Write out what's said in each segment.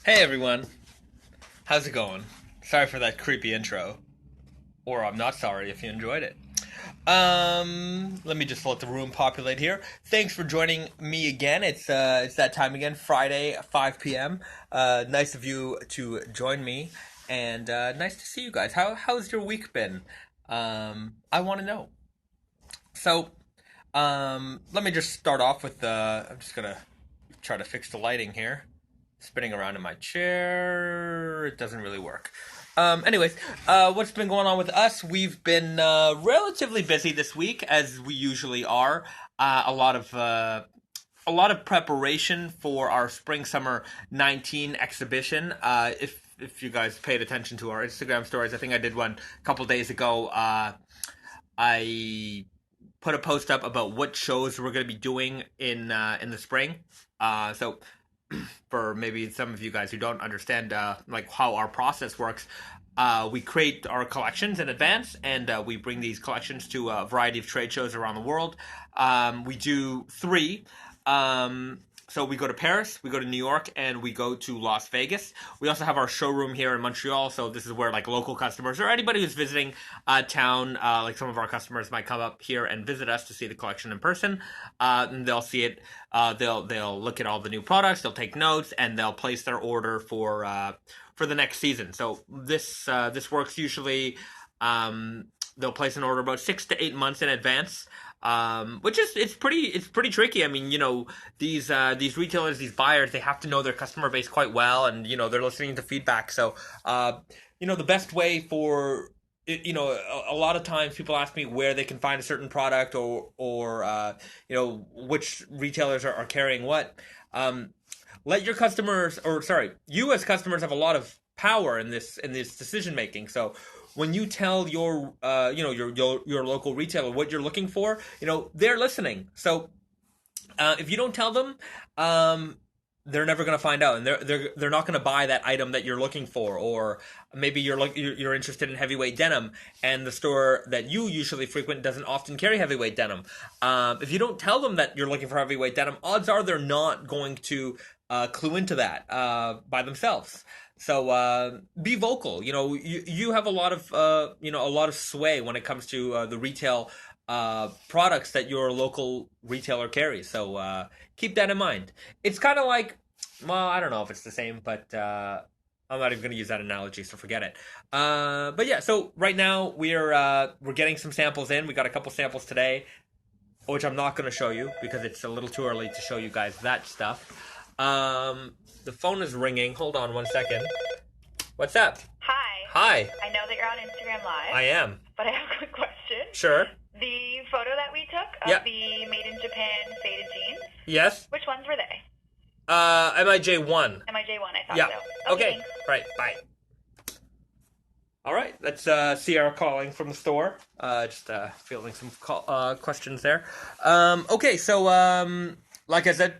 Hey everyone, how's it going? Sorry for that creepy intro. Or I'm not sorry if you enjoyed it. Let me just let the room populate here. Thanks for joining me again. It's that time again, Friday, 5 p.m. Nice of you to join me, and nice to see you guys. How's your week been? I want to know. So, let me just start off with I'm just gonna try to fix the lighting here. Spinning around in my chair, it doesn't really work. Anyways, what's been going on with us? We've been relatively busy this week, as we usually are. A lot of preparation for our Spring Summer 19 exhibition. If you guys paid attention to our Instagram stories, I think I did one a couple days ago. I put a post up about what shows we're going to be doing in the spring. So for maybe some of you guys who don't understand like how our process works, we create our collections in advance, and we bring these collections to a variety of trade shows around the world. We do three. So we go to Paris, we go to New York, and we go to Las Vegas. We also have our showroom here in Montreal, so this is where like local customers or anybody who's visiting town, like some of our customers might come up here and visit us to see the collection in person. And they'll see it. They'll look at all the new products, they'll take notes, and they'll place their order for the next season. So this works usually. They'll place an order about 6 to 8 months in advance, which is it's pretty tricky. I mean, these retailers, these buyers, they have to know their customer base quite well, and they're listening to feedback. So the best way for a lot of times people ask me where they can find a certain product, or which retailers are carrying what. Let your customers, or sorry, you as customers have a lot of power in this decision making. So when you tell your local retailer what you're looking for, they're listening. So if you don't tell them, they're never going to find out, and they're not going to buy that item that you're looking for. Or maybe you're interested in heavyweight denim, and the store that you usually frequent doesn't often carry heavyweight denim. If you don't tell them that you're looking for heavyweight denim, odds are they're not going to clue into that by themselves. So be vocal. You have a lot of a lot of sway when it comes to the retail products that your local retailer carries. So keep that in mind. It's kind of like, well, I don't know if it's the same, but I'm not even going to use that analogy, so forget it. But yeah, so right now we're getting some samples in. We got a couple samples today, which I'm not going to show you because it's a little too early to show you guys that stuff. The phone is ringing. Hold on one second. What's up? Hi. Hi. I know that you're on Instagram Live. I am. But I have a quick question. Sure. The photo that we took of the Made in Japan faded jeans. Yes. Which ones were they? MIJ1. MIJ1, I thought Yeah. so. Okay. Right. Bye. All right. That's Sierra calling from the store. Just fielding some questions there. Okay. So like I said,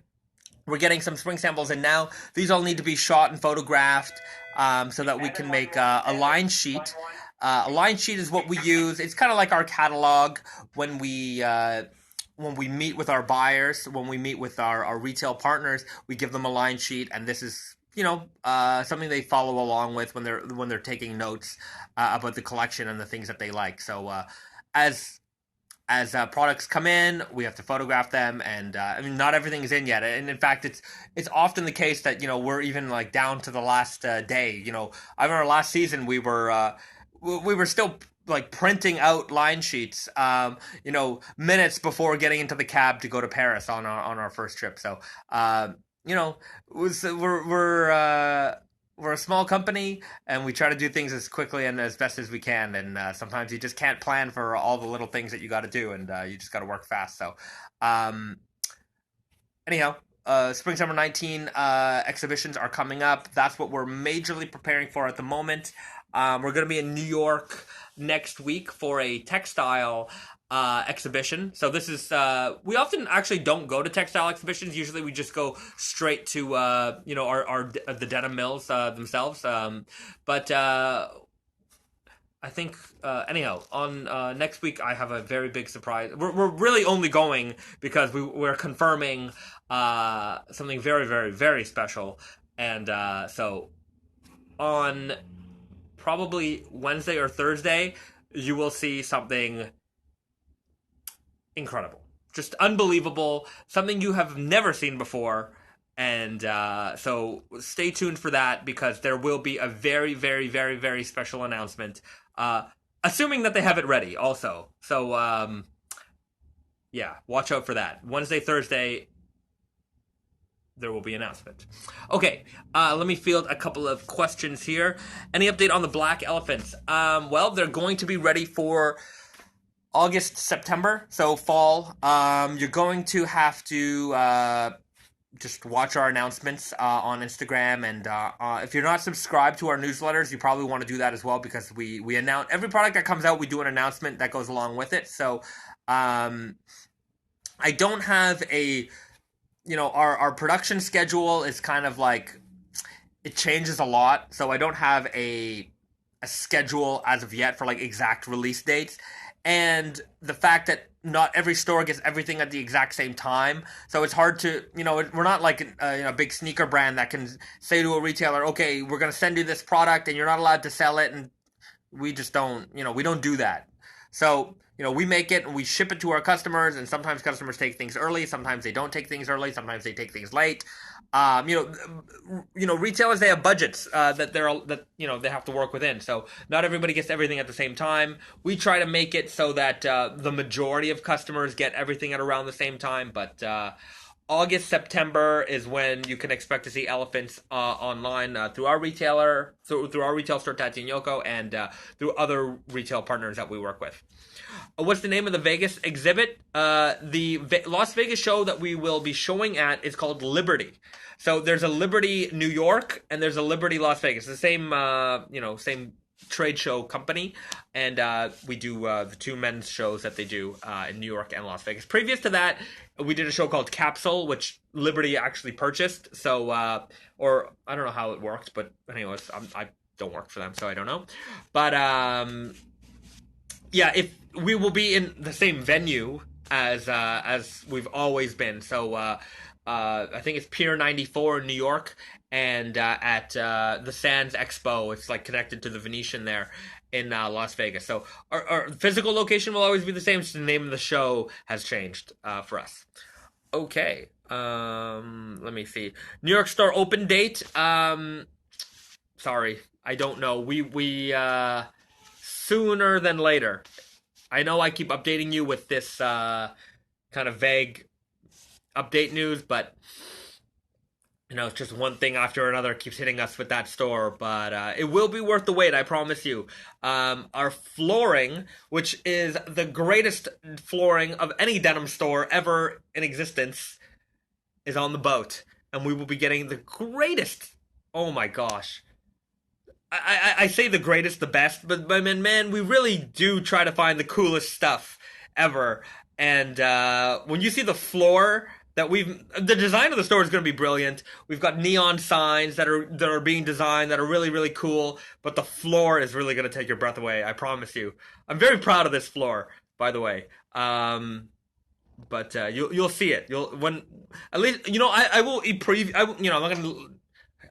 we're getting some spring samples in now. These all need to be shot and photographed so that we can make a line sheet. A line sheet is what we use. It's kind of like our catalog when we meet with our buyers, when we meet with our retail partners. We give them a line sheet, and this is something they follow along with when they're taking notes about the collection and the things that they like. So as products come in, we have to photograph them, and I mean, not everything is in yet. And in fact, it's often the case that we're even like down to the last day. I remember last season we were still like printing out line sheets, minutes before getting into the cab to go to Paris on our first trip. So, we're a small company, and we try to do things as quickly and as best as we can. And sometimes you just can't plan for all the little things that you got to do, and you just got to work fast. So, anyhow, Spring Summer 19 exhibitions are coming up. That's what we're majorly preparing for at the moment. We're going to be in New York next week for a textile exhibition. So this is we often actually don't go to textile exhibitions. Usually we just go straight to the denim mills themselves. But I think anyhow on next week I have a very big surprise. We're really only going because we're confirming something very, very, very special. And so on probably Wednesday or Thursday, you will see something incredible, just unbelievable, something you have never seen before. And so stay tuned for that because there will be a very, very, very, very special announcement, assuming that they have it ready also. So, yeah, watch out for that. Wednesday, Thursday, there will be an announcement. Okay, let me field a couple of questions here. Any update on the black elephants? Well, they're going to be ready for August, September, so fall. You're going to have to just watch our announcements on Instagram, and if you're not subscribed to our newsletters, you probably want to do that as well because we announce every product that comes out. We do an announcement that goes along with it. So I don't have a our production schedule is kind of like it changes a lot, so I don't have a schedule as of yet for like exact release dates. And the fact that not every store gets everything at the exact same time, so it's hard to we're not like a big sneaker brand that can say to a retailer, okay, we're going to send you this product and you're not allowed to sell it, and we just don't we don't do that. So we make it and we ship it to our customers, and sometimes customers take things early, sometimes they don't take things early, sometimes they take things late. Retailers, they have budgets they have to work within. So not everybody gets everything at the same time. We try to make it so that the majority of customers get everything at around the same time. But August, September is when you can expect to see elephants online through our retailer, through our retail store Tati and Yoko, and through other retail partners that we work with. What's the name of the Vegas exhibit? The Las Vegas show that we will be showing at is called Liberty. So there's a Liberty New York and there's a Liberty Las Vegas. The same, same trade show company, and we do the two men's shows that they do in New York and Las Vegas. Previous to that, we did a show called Capsule, which Liberty actually purchased. So, or I don't know how it worked, but anyways, I don't work for them, so I don't know. But yeah, if we will be in the same venue as we've always been. So I think it's Pier 94 in New York, and at the Sands Expo, it's like connected to the Venetian there in Las Vegas. So our physical location will always be the same. Just the name of the show has changed for us. Okay, let me see. New York store open date. Sorry, I don't know. We sooner than later. I know I keep updating you with this kind of vague update news, but it's just one thing after another keeps hitting us with that store. But it will be worth the wait, I promise you. Our flooring, which is the greatest flooring of any denim store ever in existence, is on the boat, and we will be getting the greatest. Oh my gosh. I say the greatest, the best, but man, we really do try to find the coolest stuff ever. And when you see the floor the design of the store is going to be brilliant. We've got neon signs that are being designed that are really, really cool. But the floor is really going to take your breath away. I promise you. I'm very proud of this floor, by the way. But you'll see it. When at least I will preview. I'm not going to.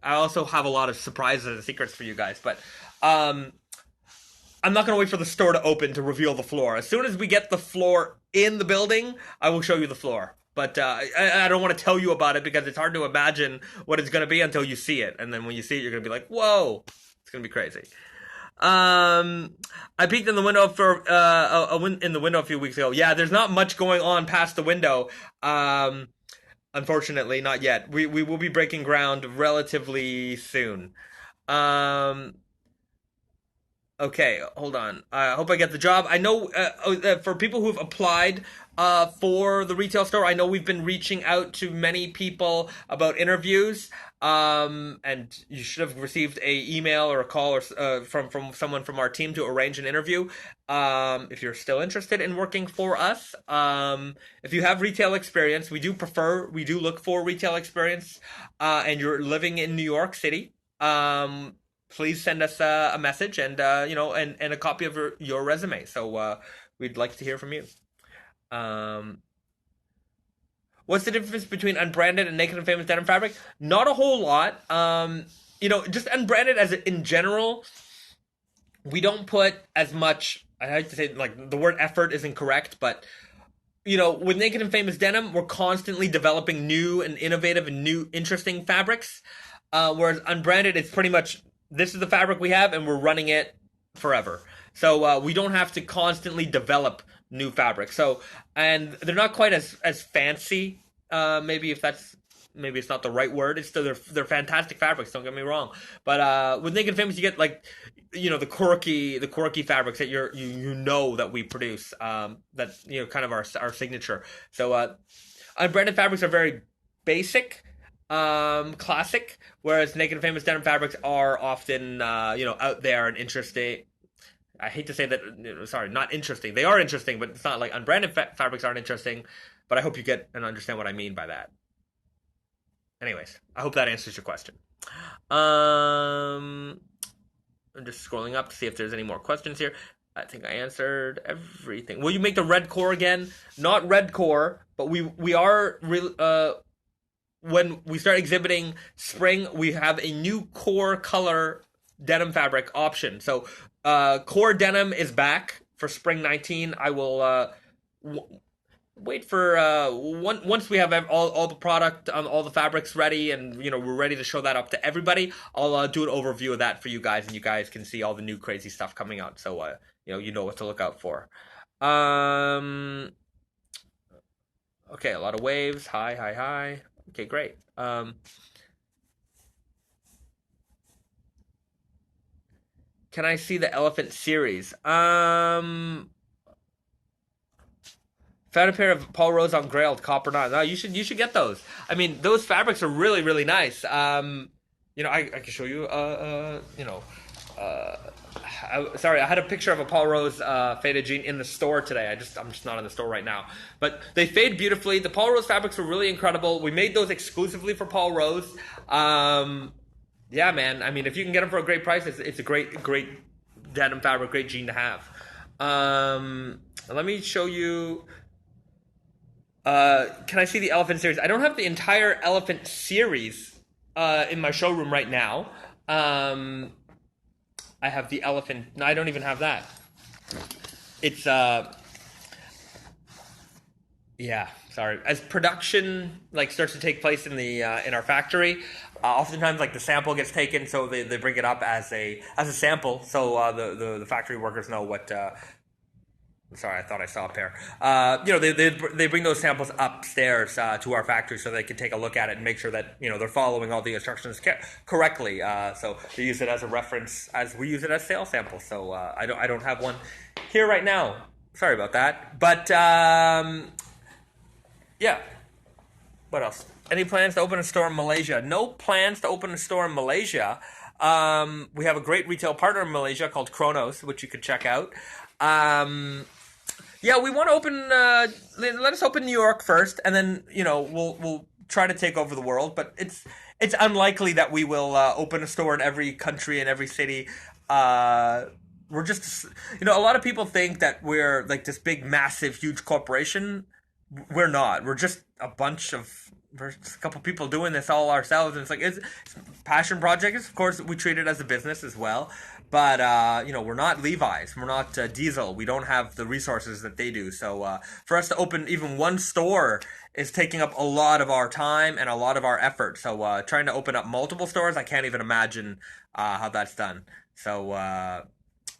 I also have a lot of surprises and secrets for you guys, but I'm not going to wait for the store to open to reveal the floor. As soon as we get the floor in the building, I will show you the floor. But I don't want to tell you about it because it's hard to imagine what it's going to be until you see it. And then when you see it, you're going to be like, whoa, it's going to be crazy. I peeked in the window for in the window a few weeks ago. Yeah, there's not much going on past the window. Unfortunately, not yet. We will be breaking ground relatively soon. Okay, hold on. I hope I get the job. I know for people who've applied for the retail store, I know we've been reaching out to many people about interviews. And you should have received a email or a call or from someone from our team to arrange an interview. If you're still interested in working for us, if you have retail experience, we do look for retail experience, and you're living in New York City. Please send us a message and and a copy of your resume. So we'd like to hear from you. What's the difference between unbranded and naked and famous denim fabric? Not a whole lot. Just unbranded as in general, we don't put as much. I hate to say like the word effort isn't correct, but with naked and famous denim, we're constantly developing new and innovative and new interesting fabrics. Whereas unbranded, it's pretty much this is the fabric we have, and we're running it forever. So we don't have to constantly develop new fabric. So and they're not quite as fancy. Maybe it's not the right word. It's still they're fantastic fabrics. Don't get me wrong. But with naked and famous, you get like the quirky fabrics that that we produce. That kind of our signature. So unbranded fabrics are very basic, classic, whereas naked and famous denim fabrics are often out there and interesting. I hate to say that. Sorry, not interesting. They are interesting, but it's not like unbranded fabrics aren't interesting. But I hope you get and understand what I mean by that. Anyways, I hope that answers your question. I'm just scrolling up to see if there's any more questions here. I think I answered everything. Will you make the red core again? Not red core, but we are when we start exhibiting spring, we have a new core color denim fabric option. So core denim is back for spring 19. I will wait for once we have all the product, all the fabrics ready, and we're ready to show that up to everybody. I'll do an overview of that for you guys, and you guys can see all the new crazy stuff coming out. So you know what to look out for. Okay, a lot of waves. Hi. Okay, great. Can I see the elephant series? Found a pair of Paul Rose on Grailed copper knot. No, you should get those. I mean, those fabrics are really really nice. I can show you. Sorry, I had a picture of a Paul Rose faded jean in the store today. I'm just not in the store right now. But they fade beautifully. The Paul Rose fabrics were really incredible. We made those exclusively for Paul Rose. Yeah, man. I mean, if you can get them for a great price, it's a great denim fabric, great jean to have. Let me show you. Can I see the elephant series? I don't have the entire elephant series in my showroom right now. I have the elephant. No, I don't even have that. It's yeah. Sorry. As production starts to take place in the in our factory, oftentimes the sample gets taken, so they bring it up as a sample, so the factory workers know what. Sorry, I thought I saw a pair. They bring those samples upstairs to our factory so they can take a look at it and make sure that they're following all the instructions correctly. So they use it as a reference as we use it as sales samples. So I don't have one here right now. Sorry about that. But yeah. What else? Any plans to open a store in Malaysia? No plans to open a store in Malaysia. We have a great retail partner in Malaysia called Kronos, which you could check out. Yeah, we want to open. Let us open New York first, and then we'll try to take over the world. But it's unlikely that we will open a store in every country and every city. We're just a lot of people think that we're like this big, massive, huge corporation. We're not. We're just a couple people doing this all ourselves, and it's passion projects. Of course, we treat it as a business as well. But we're not Levi's, we're not Diesel. We don't have the resources that they do. So for us to open even one store is taking up a lot of our time and a lot of our effort. So trying to open up multiple stores, I can't even imagine how that's done. So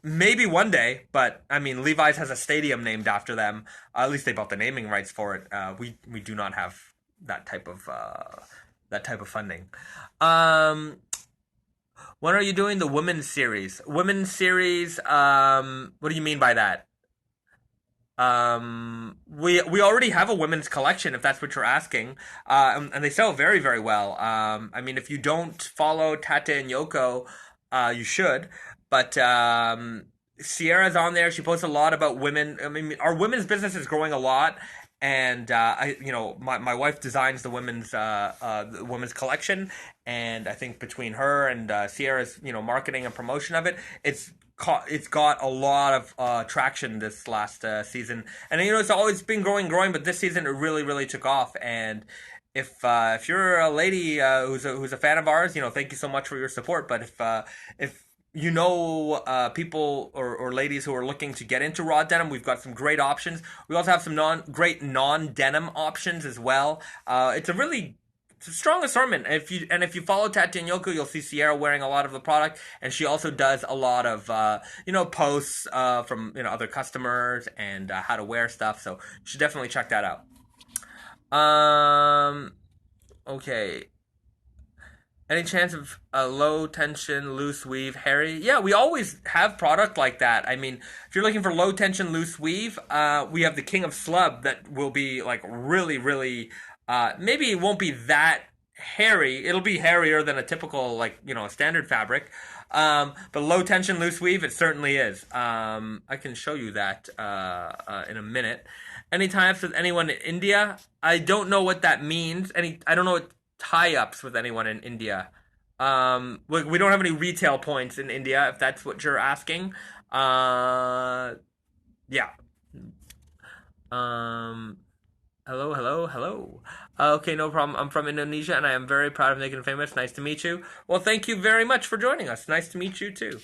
maybe one day, but I mean, Levi's has a stadium named after them. At least they bought the naming rights for it. We do not have that type of funding. When are you doing the women's series? Women's series. What do you mean by that? We already have a women's collection, if that's what you're asking, and they sell very very well. I mean, if you don't follow Tata and Yoko, you should. But Sierra's on there. She posts a lot about women. I mean, our women's business is growing a lot, and my wife designs the women's collection, and I think between her and Sierra's marketing and promotion of it, it's got a lot of traction this last season, and it's always been growing, but this season it really took off. And if you're a lady who's a fan of ours, thank you so much for your support. But if people or ladies who are looking to get into raw denim, we've got some great options. We also have some great non denim options as well. It's a strong assortment. If you follow Tatianyoko, you'll see Sierra wearing a lot of the product, and she also does a lot of posts from other customers and how to wear stuff. So you should definitely check that out. Okay. Any chance of a low tension, loose weave, hairy? Yeah, we always have product like that. I mean, if you're looking for low tension, loose weave, we have the King of Slub that will be like really. Maybe it won't be that hairy. It'll be hairier than a typical standard fabric. But low tension, loose weave, it certainly is. I can show you that in a minute. Any tie-ups with anyone in India? I don't know what that means. I don't know what tie-ups with anyone in India. We don't have any retail points in India, if that's what you're asking. Yeah. Hello. Okay, no problem. I'm from Indonesia, and I am very proud of making it famous. Nice to meet you. Well, thank you very much for joining us. Nice to meet you too.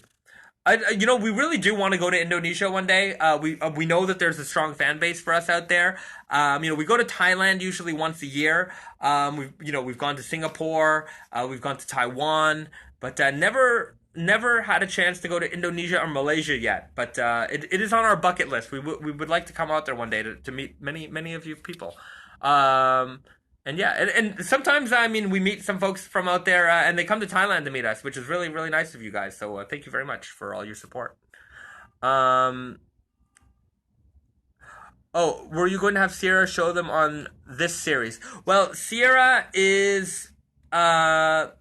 We really do want to go to Indonesia one day. We know that there's a strong fan base for us out there. We go to Thailand usually once a year. We've gone to Singapore. We've gone to Taiwan, but never had a chance to go to Indonesia or Malaysia yet. But it is on our bucket list. We would like to come out there one day to meet many of you people. And yeah, and sometimes we meet some folks from out there, and they come to Thailand to meet us, which is really nice of you guys. So thank you very much for all your support. Oh, were you going to have Sierra show them on this series? Well, Sierra is I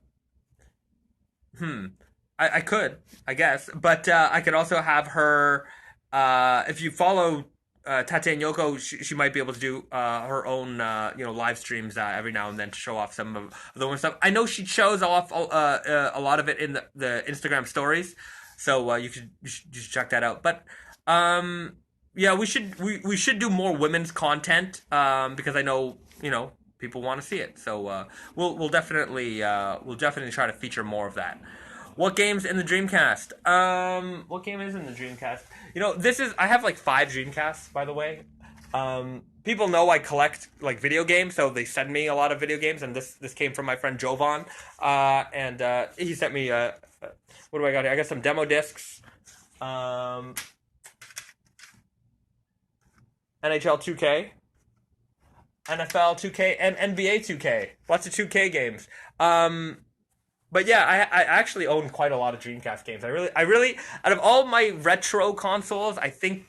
could, I guess, but I could also have her. If you follow Tate and Yoko, she might be able to do her own live streams every now and then to show off some of the one stuff. I know she shows off a lot of it in the Instagram stories, so you should check that out. But yeah, we should do more women's content because I know people want to see it. So we'll definitely try to feature more of that. What game's in the Dreamcast? What game is in the Dreamcast? I have like 5 Dreamcasts, by the way. People know I collect like video games, so they send me a lot of video games, and this came from my friend Jovan, and he sent me what do I got here? I got some demo discs, NHL 2K, NFL 2K, and NBA 2K. Lots of 2K games. But yeah, I actually own quite a lot of Dreamcast games. I really, out of all my retro consoles, the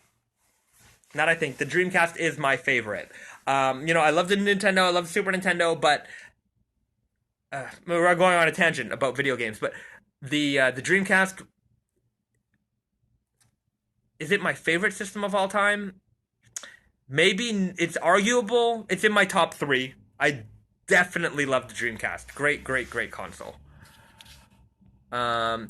Dreamcast is my favorite. I love the Nintendo, I love the Super Nintendo, but we're going on a tangent about video games. But the Dreamcast, is it my favorite system of all time? Maybe it's arguable. It's in my top 3. I definitely love the Dreamcast. Great console. Do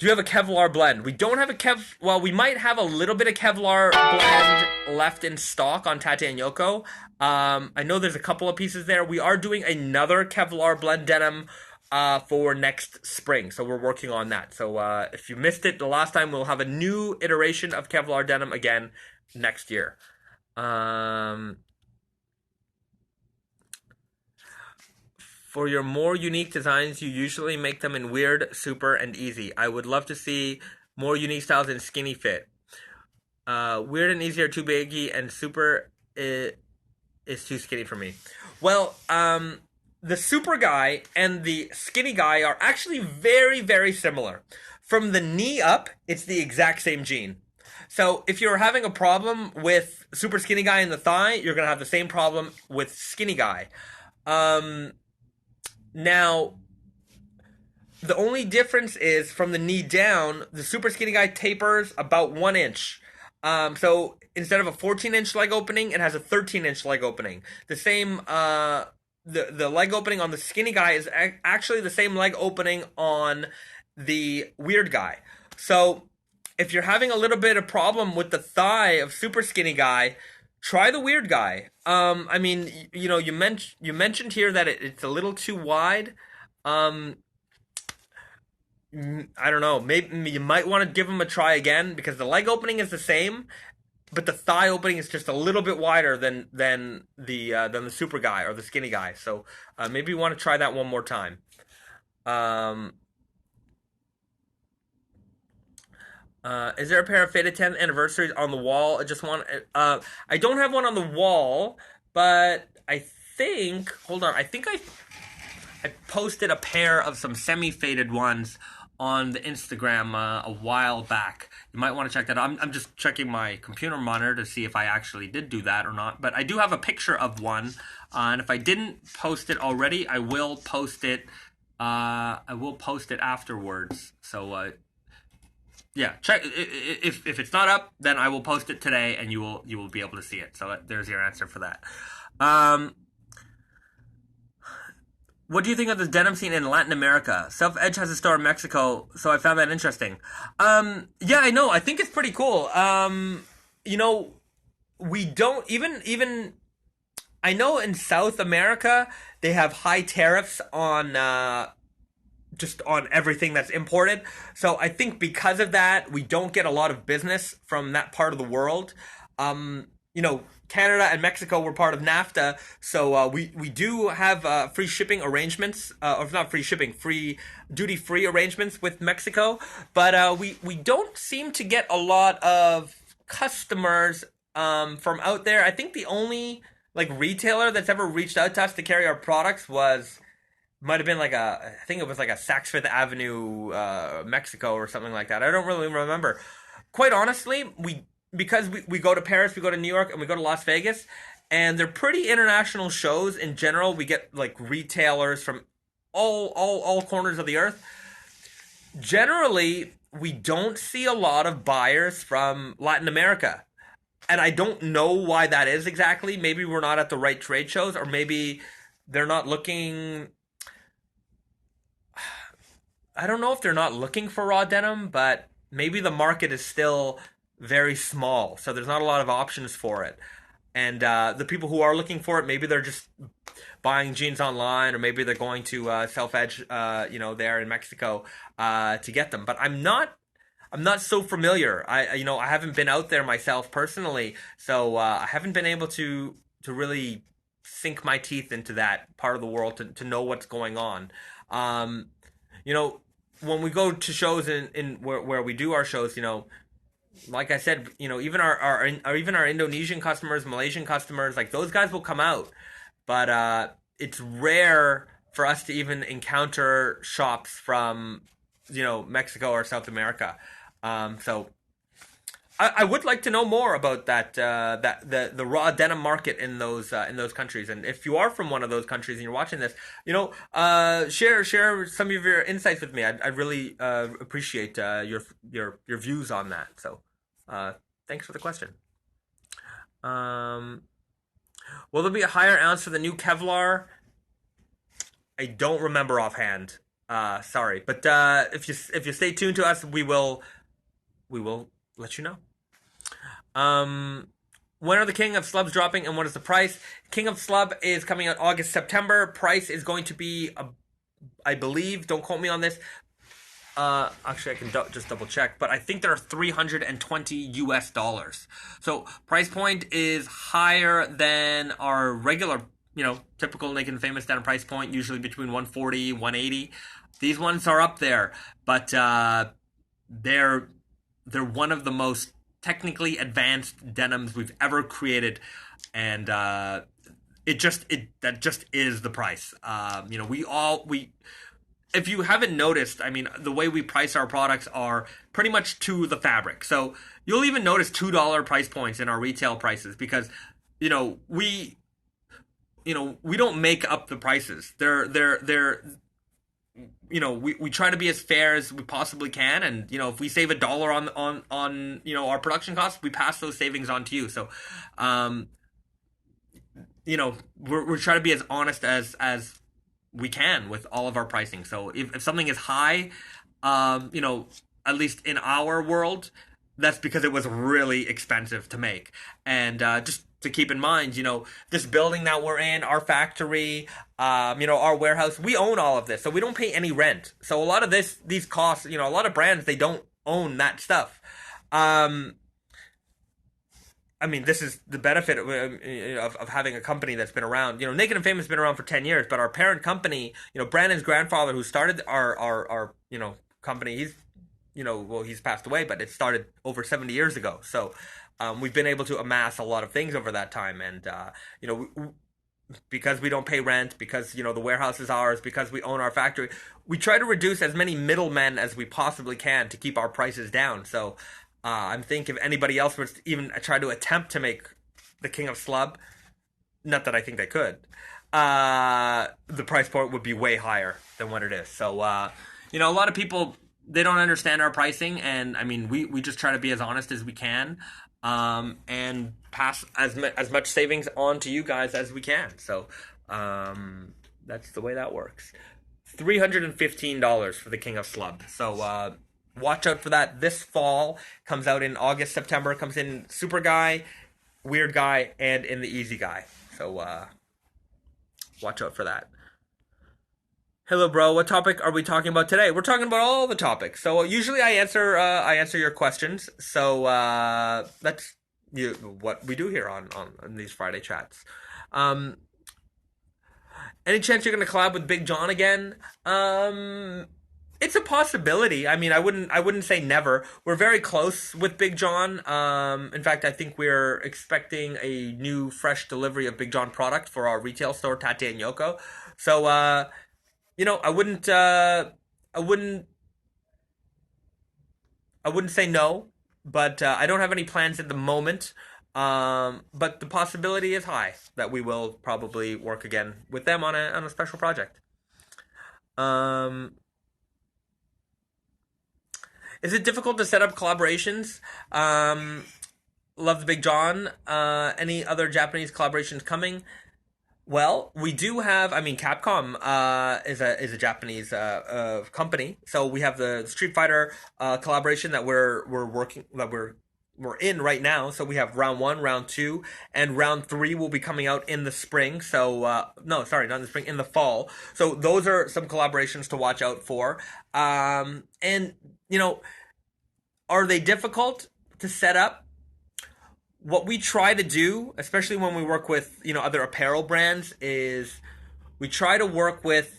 you have a Kevlar blend? We don't have well, we might have a little bit of Kevlar blend left in stock on Tate and Yoko. I know there's a couple of pieces there. We are doing another Kevlar blend denim for next spring, so we're working on that. So if you missed it the last time, we'll have a new iteration of Kevlar denim again next year. For your more unique designs, you usually make them in weird, super, and easy. I would love to see more unique styles in skinny fit. Weird and easy are too baggy, and super is too skinny for me. Well, the super guy and the skinny guy are actually very similar. From the knee up, it's the exact same jean. So if you're having a problem with super skinny guy in the thigh, you're going to have the same problem with skinny guy. Now, the only difference is from the knee down, the super skinny guy tapers about 1 inch. So instead of a 14-inch leg opening, it has a 13-inch leg opening. The same, the leg opening on the skinny guy is actually the same leg opening on the weird guy. So if you're having a little bit of problem with the thigh of super skinny guy, try the weird guy. I mean, you mentioned here that it's a little too wide. Um, I don't know. Maybe you might want to give him a try again because the leg opening is the same, but the thigh opening is just a little bit wider than the super guy or the skinny guy. So maybe you want to try that one more time. Um, is there a pair of faded 10th anniversaries on the wall? I just want. I don't have one on the wall, but I think. Hold on. I think I posted a pair of some semi-faded ones on the Instagram a while back. You might want to check that out. I'm just checking my computer monitor to see if I actually did do that or not. But I do have a picture of one, and if I didn't post it already, I will post it. I will post it afterwards. So yeah, check if it's not up, then I will post it today, and you will be able to see it. So there's your answer for that. What do you think of the denim scene in Latin America? Salvage has a store in Mexico, so I found that interesting. Yeah, I know. I think it's pretty cool. You know, we don't even. I know in South America they have high tariffs on just on everything that's imported. So I think because of that, we don't get a lot of business from that part of the world. Canada and Mexico were part of NAFTA, so we do have free shipping arrangements, or not free shipping, free duty free arrangements with Mexico, but we don't seem to get a lot of customers from out there. I think the only like retailer that's ever reached out to us to carry our products was might have been like I think it was like a Saks Fifth Avenue, Mexico or something like that. I don't really remember. Quite honestly, we go to Paris, we go to New York, and we go to Las Vegas, and they're pretty international shows in general. We get like retailers from all corners of the earth. Generally, we don't see a lot of buyers from Latin America. And I don't know why that is exactly. Maybe we're not at the right trade shows, or maybe they're not looking. I don't know if they're not looking for raw denim, but maybe the market is still very small, so there's not a lot of options for it. And the people who are looking for it, maybe they're just buying jeans online, or maybe they're going to Self-Edge, there in Mexico to get them. But I'm not so familiar. I haven't been out there myself personally, so I haven't been able to really sink my teeth into that part of the world to know what's going on. Um, when we go to shows in where we do our shows, like I said, even even our Indonesian customers, Malaysian customers, like those guys will come out, but it's rare for us to even encounter shops from Mexico or South America. So I would like to know more about that the raw denim market in those countries. And if you are from one of those countries and you're watching this, share some of your insights with me. I'd really appreciate your views on that. So thanks for the question. Will there be a higher ounce for the new Kevlar? I don't remember offhand. Sorry, but if you stay tuned to us, we will let you know. When are the King of Slubs dropping, and what is the price? King of Slub is coming out August, September. Price is going to be, I believe, don't quote me on this. Actually, I can just double check, but I think they're $320 US. So price point is higher than our regular, typical Naked and Famous denim price point, usually between 140, 180. These ones are up there, but they're one of the most technically advanced denims we've ever created, and that just is the price. If you haven't noticed, I mean, the way we price our products are pretty much to the fabric. So you'll even notice $2 price points in our retail prices because we don't make up the prices. They're we try to be as fair as we possibly can, and if we save $1 on our production costs, we pass those savings on to you. So um we're trying to be as honest as we can with all of our pricing. So if something is high, at least in our world, that's because it was really expensive to make. And just to keep in mind, this building that we're in, our factory, our warehouse, we own all of this, so we don't pay any rent. So a lot of these costs, a lot of brands, they don't own that stuff. I mean, this is the benefit of having a company that's been around. Naked and Famous has been around for 10 years, but our parent company, Brandon's grandfather, who started our company, he's passed away, but it started over 70 years ago. So we've been able to amass a lot of things over that time. And, because we don't pay rent, because, the warehouse is ours, because we own our factory, we try to reduce as many middlemen as we possibly can to keep our prices down. So I'm thinking if anybody else was to even try to attempt to make the King of Slub, not that I think they could, the price point would be way higher than what it is. So, a lot of people, they don't understand our pricing, and I mean, we just try to be as honest as we can, and pass as much savings on to you guys as we can. So, that's the way that works. $315 for the King of Slub. So, watch out for that this fall. Comes out in August, September. Comes in Super Guy, Weird Guy, and in the Easy Guy. So watch out for that. Hello, bro. What topic are we talking about today? We're talking about all the topics. So usually I answer your questions. So that's what we do here on these Friday chats. Any chance you're gonna collab with Big John again? It's a possibility. I mean, I wouldn't say never. We're very close with Big John. In fact, I think we're expecting a new fresh delivery of Big John product for our retail store, Tate and Yoko. So, I wouldn't say no, but I don't have any plans at the moment. But the possibility is high that we will probably work again with them on a special project. Is it difficult to set up collaborations? Love the Big John. Any other Japanese collaborations coming? Well, we do have. I mean, Capcom is a Japanese company, so we have the Street Fighter collaboration that we're in right now. So we have round 1, round 2, and round 3 will be coming out in the spring. So no, sorry, not in the spring, in the fall. So those are some collaborations to watch out for. And are they difficult to set up? What we try to do, especially when we work with other apparel brands, is we try to work with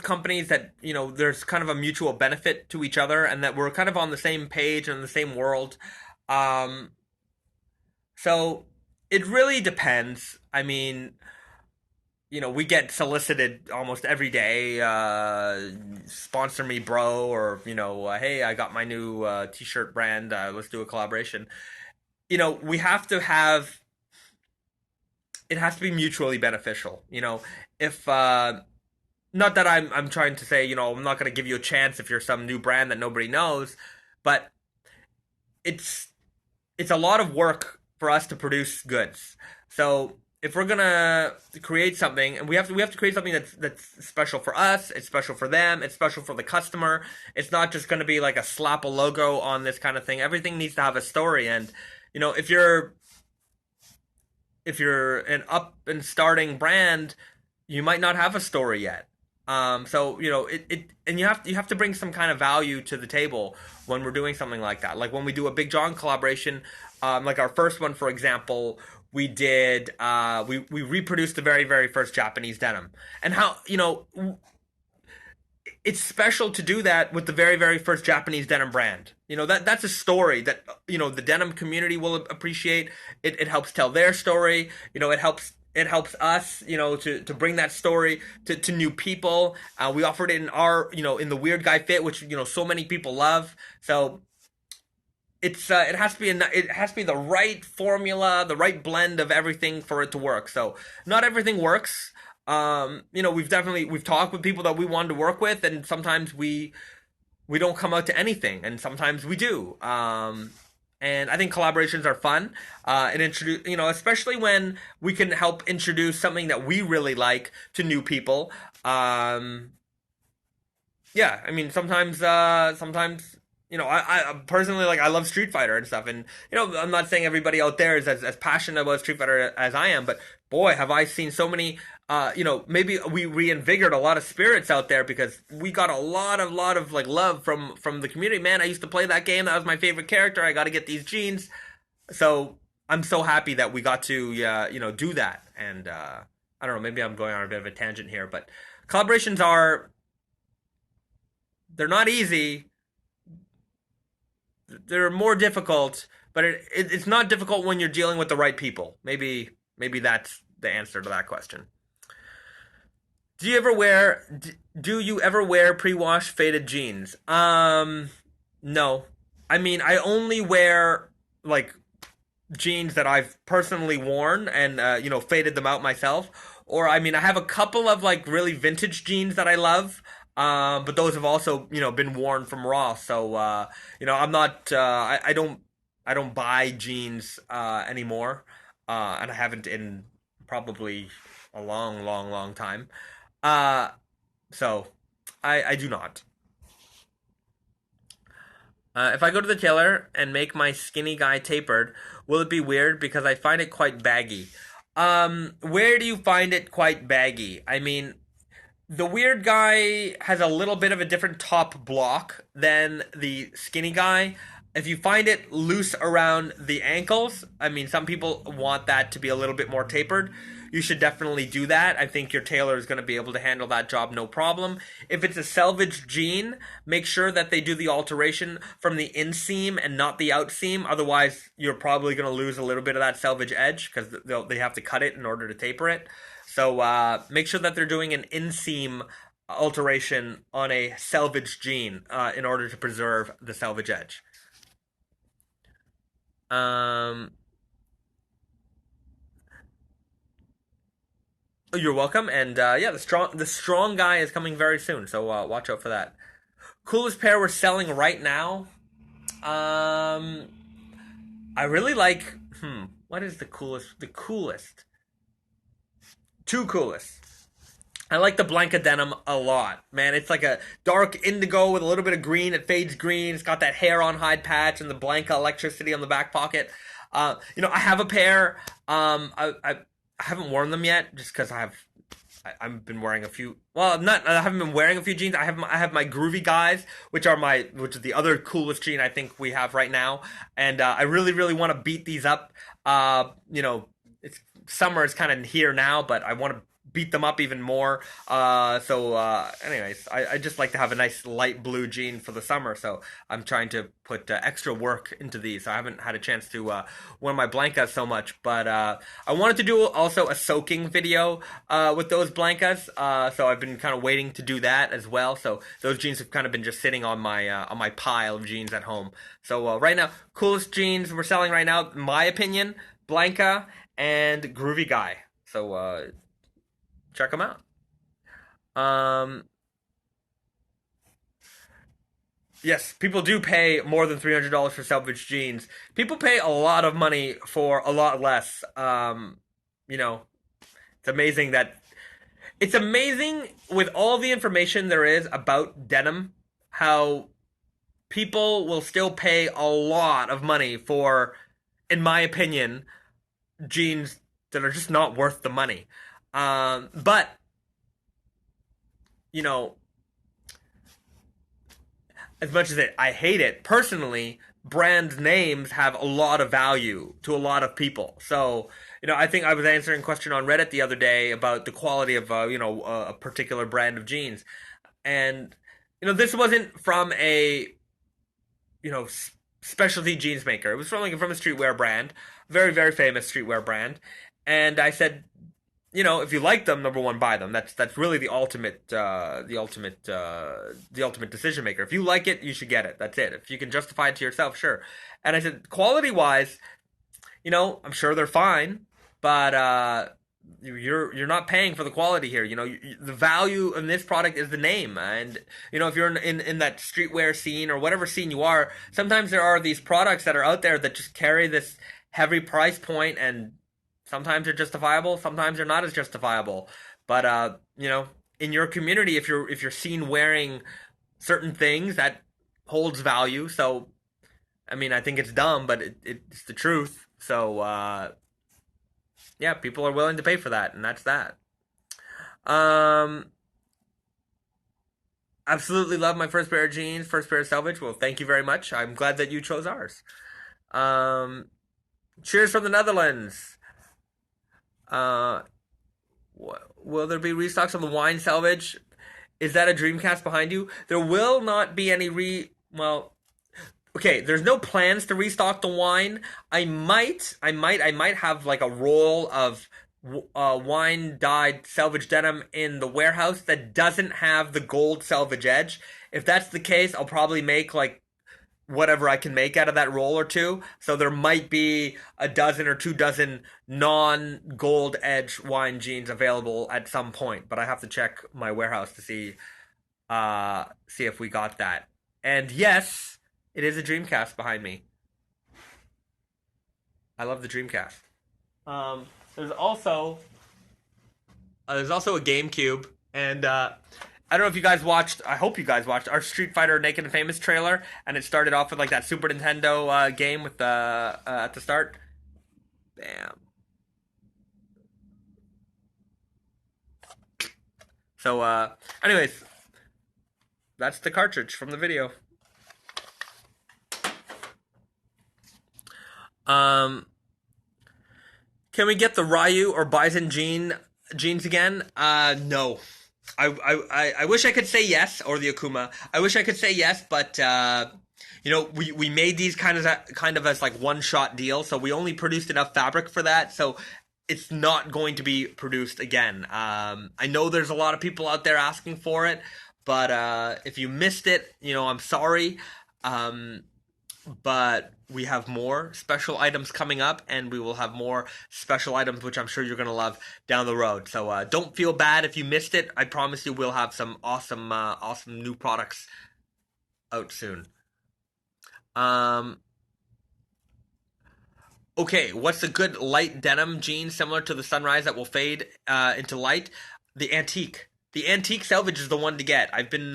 companies that there's kind of a mutual benefit to each other, and that we're kind of on the same page and in the same world. So it really depends. I mean, we get solicited almost every day. Sponsor me, bro, or hey, I got my new T-shirt brand. Let's do a collaboration. We have to have. It has to be mutually beneficial. If not that I'm trying to say I'm not going to give you a chance if you're some new brand that nobody knows, but it's a lot of work for us to produce goods. So if we're gonna create something, and we have to create something that's special for us, it's special for them, it's special for the customer. It's not just gonna be like a slap a logo on this kind of thing. Everything needs to have a story, and if you're an up and starting brand, you might not have a story yet. So and you have to bring some kind of value to the table when we're doing something like that. Like when we do a Big John collaboration, like our first one, for example, we did we reproduced the very, very first Japanese denim, and how it's special to do that with the very, very first Japanese denim brand. That's a story that the denim community will appreciate. It helps tell their story. It helps us, to bring that story to new people. We offered it in our, in the Weird Guy fit, which so many people love. So it has to be the right formula, the right blend of everything for it to work. So not everything works. we've talked with people that we wanted to work with, and sometimes we don't come out to anything, and sometimes we do. And I think collaborations are fun, and introduce, especially when we can help introduce something that we really like to new people. Yeah, I mean, sometimes, I personally, like, I love Street Fighter and stuff, and I'm not saying everybody out there is as passionate about Street Fighter as I am, but boy, have I seen so many. Maybe we reinvigorated a lot of spirits out there because we got a lot of like love from the community. Man, I used to play that game. That was my favorite character. I got to get these jeans. So I'm so happy that we got to do that. And I don't know. Maybe I'm going on a bit of a tangent here, but collaborations they're not easy. They're more difficult, but it's not difficult when you're dealing with the right people. Maybe that's the answer to that question. Do you ever wear pre-wash faded jeans? No. I mean, I only wear like jeans that I've personally worn and faded them out myself. Or I mean, I have a couple of like really vintage jeans that I love. But those have also been worn from Ross. So I'm not. I don't buy jeans anymore, and I haven't in probably a long, long, long time. Uh, so I do not. If I go to the tailor and make my skinny guy tapered, will it be weird because I find it quite baggy? Where do you find it quite baggy? I mean, the weird guy has a little bit of a different top block than the skinny guy. If you find it loose around the ankles, I mean, some people want that to be a little bit more tapered. You should definitely do that. I think your tailor is going to be able to handle that job no problem. If it's a Salvage jean, make sure that they do the alteration from the inseam and not the outseam. Otherwise, you're probably going to lose a little bit of that Salvage edge because they have to cut it in order to taper it. So make sure that they're doing an inseam alteration on a Salvage jean in order to preserve the Salvage edge. Um, you're welcome, and yeah, the strong guy is coming very soon, so watch out for that. Coolest pair we're selling right now. Um, I really like. What is the coolest? The coolest. Two coolest. I like the Blanca denim a lot, man. It's like a dark indigo with a little bit of green. It fades green. It's got that hair on hide patch and the Blanca electricity on the back pocket. I have a pair. I haven't worn them yet, just because I've been wearing a few. Well, not I haven't been wearing a few jeans. I have my groovy guys, which is the other coolest jean I think we have right now, and I really really want to beat these up. It's summer is kind of here now, but I want to beat them up even more. Anyways, I just like to have a nice light blue jean for the summer, so I'm trying to put extra work into these. So I haven't had a chance to wear my blancas so much, but I wanted to do also a soaking video with those blancas. So I've been kind of waiting to do that as well. So those jeans have kind of been just sitting on my pile of jeans at home. So right now, coolest jeans we're selling right now, in my opinion, Blanca and Groovy Guy. So check them out. Um, yes, people do pay more than $300 for Salvage jeans. People pay a lot of money for a lot less. You know, it's amazing that it's amazing with all the information there is about denim, how people will still pay a lot of money for, in my opinion, jeans that are just not worth the money. But you know, as much as I hate it personally, brand names have a lot of value to a lot of people. So I think I was answering a question on Reddit the other day about the quality of a particular brand of jeans, and this wasn't from a specialty jeans maker. It was from a streetwear brand, very very famous streetwear brand, and I said, if you like them, number one, buy them. That's really the ultimate decision maker. If you like it, you should get it. That's it. If you can justify it to yourself, sure. And I said, quality wise, I'm sure they're fine, but you're not paying for the quality here. The value in this product is the name, and if you're in that streetwear scene or whatever scene you are, sometimes there are these products that are out there that just carry this heavy price point, and sometimes they're justifiable, sometimes they're not as justifiable. But in your community, if you're seen wearing certain things, that holds value. So I mean, I think it's dumb, but it's the truth. So yeah, people are willing to pay for that, and that's that. Um, Absolutely love my first pair of jeans, first pair of Salvage. Well, thank you very much. I'm glad that you chose ours. Um, Cheers from the Netherlands. Uh, will there be restocks on the wine Salvage? Is that a Dreamcast behind you? There will not be any well, okay, there's no plans to restock the wine. I might have like a roll of wine dyed Salvage denim in the warehouse that doesn't have the gold Salvage edge. If that's the case, I'll probably make like whatever I can make out of that roll or two. So there might be a dozen or 2 dozen non-gold edge wine jeans available at some point, but I have to check my warehouse to see if we got that. And yes, it is a Dreamcast behind me. I love the Dreamcast. Um, there's also a GameCube, and I don't know if you guys watched. I hope you guys watched our Street Fighter Naked and Famous trailer, and it started off with like that Super Nintendo game with the at the start. Bam. So, anyways, that's the cartridge from the video. Um, can we get the Ryu or Bison jeans again? No. I wish I could say yes, or the Akuma. I wish I could say yes, but we made these kind of as like one shot deal, so we only produced enough fabric for that, so it's not going to be produced again. I know there's a lot of people out there asking for it, but if you missed it, I'm sorry. But we have more special items coming up, and we will have more special items, which I'm sure you're going to love down the road. So don't feel bad if you missed it. I promise you we'll have some awesome new products out soon. Okay, what's a good light denim jean similar to the Sunrise that will fade into light? The Antique. The Antique Salvage is the one to get. I've been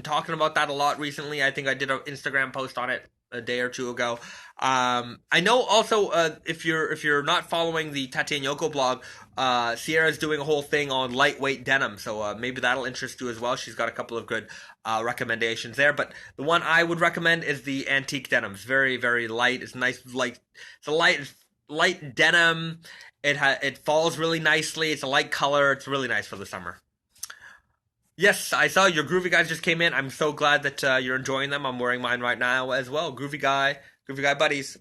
talking about that a lot recently. I think I did an Instagram post on it a day or two ago. I know also if you're not following the Tati and Yoko blog, Sierra's doing a whole thing on lightweight denim, so maybe that'll interest you as well. She's got a couple of good recommendations there, but the one I would recommend is the Antique denim. It's very, very light. It's nice, it's a light denim. It falls really nicely. It's a light color. It's really nice for the summer. Yes, I saw your Groovy Guys just came in. I'm so glad that you're enjoying them. I'm wearing mine right now as well. Groovy Guy buddies.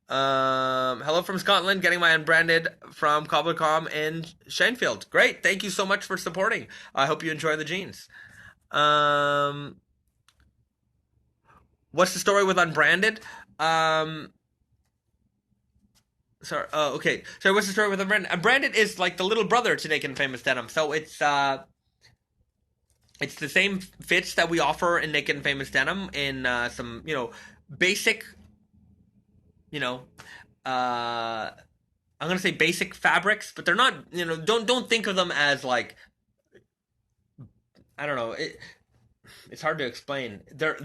Hello from Scotland, getting my Unbranded from Cobblercom in Shanefield. Great, thank you so much for supporting. I hope you enjoy the jeans. What's the story with Unbranded? Sorry. Oh, okay. So what's the story with Unbranded? Unbranded is like the little brother to Naked and Famous Denim. So it's the same fits that we offer in Naked and Famous Denim in some, basic, I'm gonna say basic fabrics, but they're not, don't think of them as like, I don't know, it's hard to explain. They're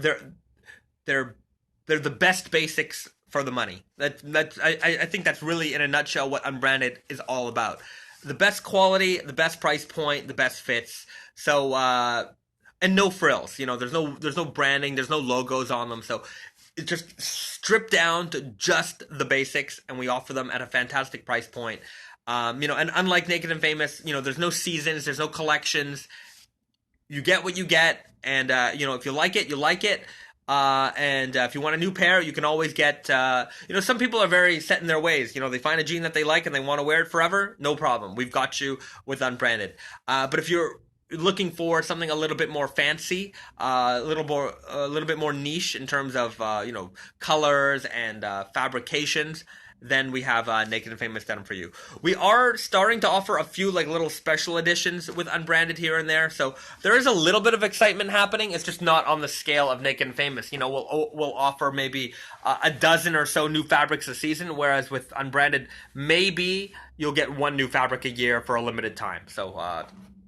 the best basics for the money. I think that's really in a nutshell what Unbranded is all about. The best quality, the best price point, the best fits. So and no frills. There's no branding, there's no logos on them. So it's just stripped down to just the basics, and we offer them at a fantastic price point. And unlike Naked and Famous, there's no seasons, there's no collections. You get what you get, and if you like it, you like it. And if you want a new pair, you can always get, some people are very set in their ways. They find a jean that they like and they want to wear it forever. No problem. We've got you with Unbranded. But if you're looking for something a little bit more fancy, a little bit more niche in terms of, colors and fabrications, then we have Naked and Famous Denim for you. We are starting to offer a few like little special editions with Unbranded here and there, so there is a little bit of excitement happening. It's just not on the scale of Naked and Famous. We'll offer maybe a dozen or so new fabrics a season, whereas with Unbranded, maybe you'll get one new fabric a year for a limited time. So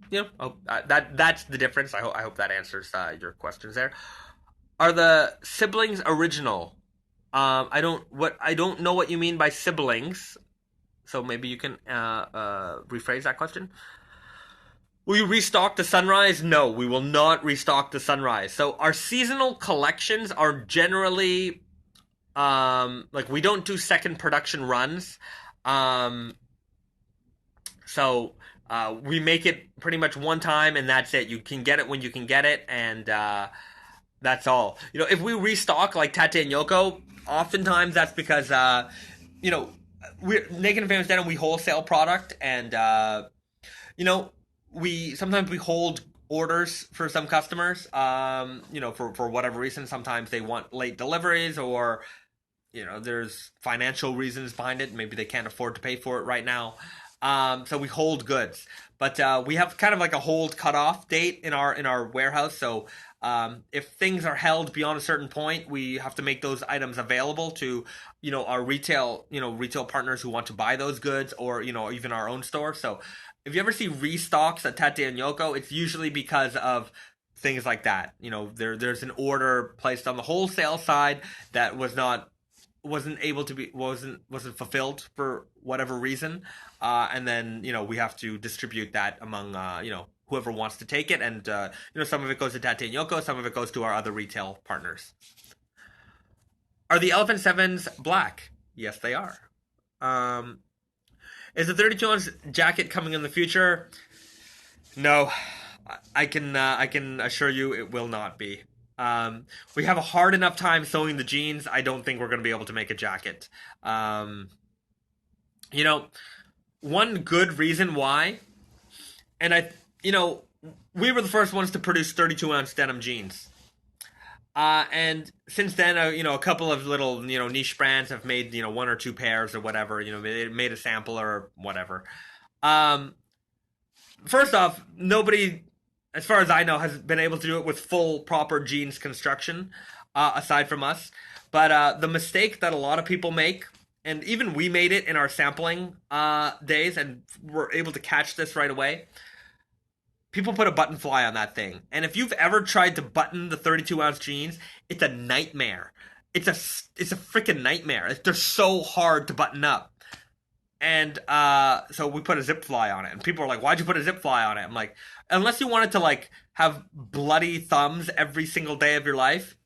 that's the difference. I hope that answers your questions there. Are the siblings original? I don't know what you mean by siblings, so maybe you can rephrase that question. Will you restock the Sunrise? No, we will not restock the Sunrise. So our seasonal collections are generally like we don't do second production runs. So we make it pretty much one time and that's it. You can get it when you can get it, and that's all. If we restock like Tate and Yoko, oftentimes that's because we're Naked and Famous Denim. We wholesale product, and we sometimes we hold orders for some customers. For whatever reason, sometimes they want late deliveries, or there's financial reasons behind it. Maybe they can't afford to pay for it right now. So we hold goods, but we have kind of like a hold cutoff date in our warehouse. So if things are held beyond a certain point, we have to make those items available to our retail partners who want to buy those goods, or even our own store. So if you ever see restocks at Tate and Yoko, it's usually because of things like that. There's an order placed on the wholesale side that wasn't fulfilled for whatever reason, and then we have to distribute that among whoever wants to take it, and some of it goes to Tate and Yoko, some of it goes to our other retail partners. Are the Elephant 7s black? Yes, they are. Is the 32-ounce jacket coming in the future? No, I can assure you it will not be. We have a hard enough time sewing the jeans. I don't think we're going to be able to make a jacket. One good reason why, and we were the first ones to produce 32-ounce denim jeans. And since then, a couple of little, niche brands have made, one or two pairs or whatever, they made a sample or whatever. First off, nobody, as far as I know, has been able to do it with full, proper jeans construction, aside from us. But the mistake that a lot of people make, and even we made it in our sampling days, and were able to catch this right away, people put a button fly on that thing. And if you've ever tried to button the 32-ounce jeans, it's a nightmare. It's a freaking nightmare. They're so hard to button up. And so we put a zip fly on it. And people are like, why'd you put a zip fly on it? I'm like, unless you wanted to like have bloody thumbs every single day of your life,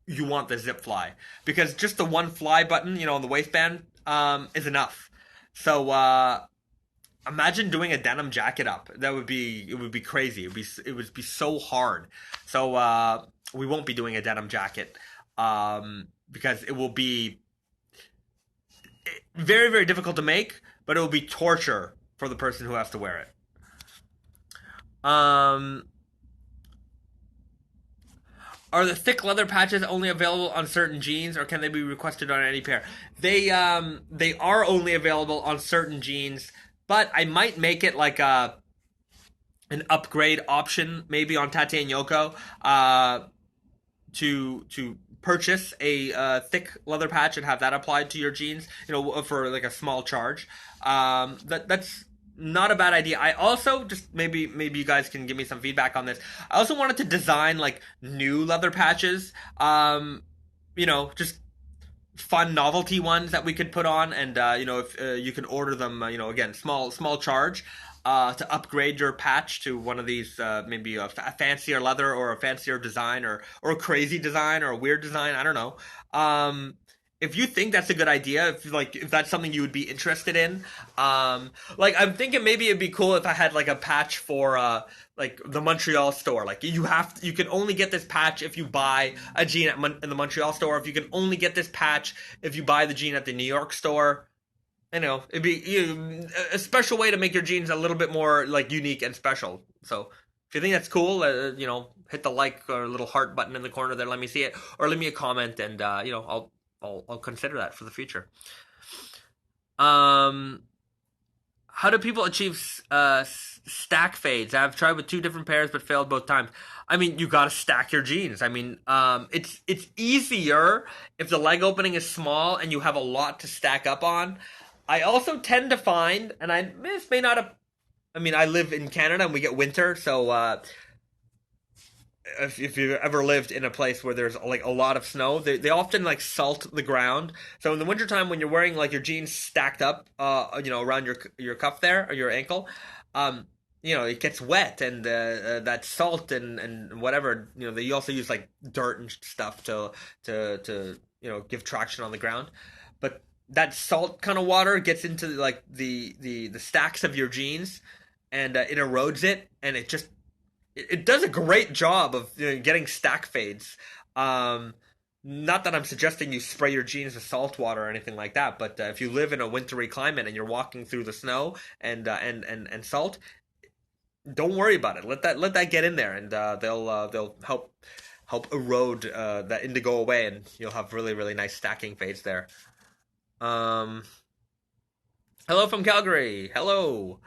you want the zip fly. Because just the one fly button, on the waistband, is enough. So imagine doing a denim jacket up. It would be crazy. It would be so hard. So we won't be doing a denim jacket because it will be very, very difficult to make, but it will be torture for the person who has to wear it. Are the thick leather patches only available on certain jeans, or can they be requested on any pair? They are only available on certain jeans. But I might make it like an upgrade option, maybe on Tate and Yoko, to purchase a thick leather patch and have that applied to your jeans, for like a small charge. That's not a bad idea. I also just maybe you guys can give me some feedback on this. I also wanted to design like new leather patches, just fun novelty ones that we could put on, and if you can order them, again, small charge to upgrade your patch to one of these, maybe a fancier leather, or a fancier design, or a crazy design, or a weird design. I don't know. If you think that's a good idea, if that's something you would be interested in, I'm thinking maybe it'd be cool if I had like a patch for like the Montreal store. Like you can only get this patch if you buy a jean in the Montreal store. If you can only get this patch if you buy the jean at the New York store. It'd be a special way to make your jeans a little bit more like unique and special. So if you think that's cool, hit the like or little heart button in the corner there. Let me see it, or leave me a comment, and I'll consider that for the future. Um, how do people achieve stack fades? I've tried with two different pairs, but failed both times. I mean, you got to stack your jeans. I mean, it's easier if the leg opening is small and you have a lot to stack up on. I also tend to find, and this may not have. I mean, I live in Canada and we get winter, so if you've ever lived in a place where there's like a lot of snow, they often like salt the ground. So in the wintertime when you're wearing like your jeans stacked up, around your cuff there or your ankle, um, it gets wet and that salt and whatever, they also use like dirt and stuff to give traction on the ground. But that salt kind of water gets into like the stacks of your jeans and it erodes it and it does a great job of getting stack fades. Um, Not that I'm suggesting you spray your jeans with salt water or anything like that, but if you live in a wintry climate and you're walking through the snow and salt, don't worry about it. Let that get in there, and they'll help erode that indigo away, and you'll have really really nice stacking fades there. Um, Hello from Calgary. Hello.